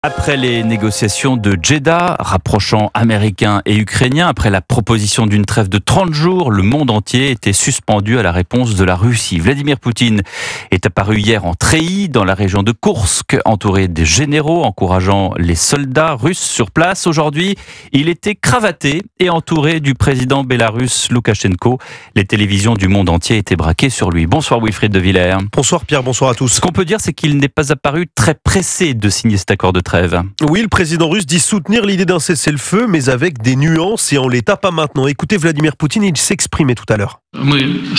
Après les négociations de Jeddah, rapprochant Américains et Ukrainiens, après la proposition d'une trêve de 30 jours, le monde entier était suspendu à la réponse de la Russie. Vladimir Poutine est apparu hier en treillis dans la région de Koursk, entouré des généraux encourageant les soldats russes sur place. Aujourd'hui, il était cravaté et entouré du président bélarusse Loukachenko. Les télévisions du monde entier étaient braquées sur lui. Bonsoir Wilfried de Villers. Bonsoir Pierre, bonsoir à tous. Ce qu'on peut dire, c'est qu'il n'est pas apparu très pressé de signer cet accord de trêve. Oui, le président russe dit soutenir l'idée d'un cessez-le-feu, mais avec des nuances et en l'état pas maintenant. Écoutez Vladimir Poutine, il s'exprimait tout à l'heure. Nous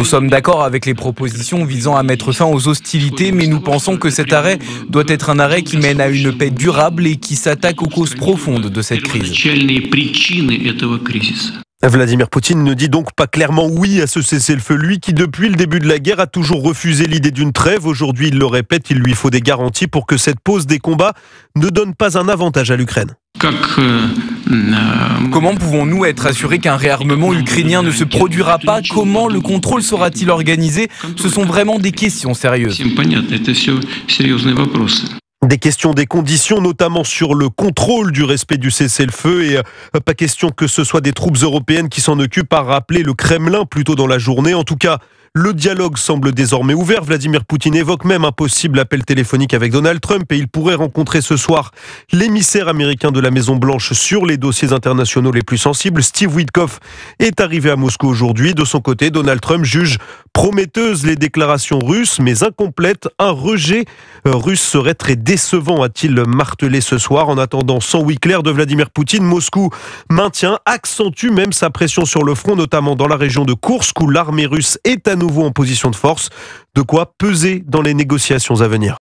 sommes d'accord avec les propositions visant à mettre fin aux hostilités, mais nous pensons que cet arrêt doit être un arrêt qui mène à une paix durable et qui s'attaque aux causes profondes de cette crise. Vladimir Poutine ne dit donc pas clairement oui à ce cessez-le-feu. Lui qui, depuis le début de la guerre, a toujours refusé l'idée d'une trêve. Aujourd'hui, il le répète, il lui faut des garanties pour que cette pause des combats ne donne pas un avantage à l'Ukraine. Comment pouvons-nous être assurés qu'un réarmement ukrainien ne se produira pas? Comment le contrôle sera-t-il organisé? Ce sont vraiment des questions sérieuses. Des questions, des conditions, notamment sur le contrôle du respect du cessez-le-feu et pas question que ce soit des troupes européennes qui s'en occupent, à rappeler le Kremlin plus tôt dans la journée. En tout cas, le dialogue semble désormais ouvert. Vladimir Poutine évoque même un possible appel téléphonique avec Donald Trump et il pourrait rencontrer ce soir l'émissaire américain de la Maison-Blanche sur les dossiers internationaux les plus sensibles. Steve Witkoff est arrivé à Moscou aujourd'hui. De son côté, Donald Trump juge prometteuses les déclarations russes, mais incomplètes. Un rejet russe serait très décevant, a-t-il martelé ce soir. En attendant, sans oui clair de Vladimir Poutine, Moscou maintient, accentue même sa pression sur le front, notamment dans la région de Koursk, où l'armée russe est à nouveau en position de force. De quoi peser dans les négociations à venir.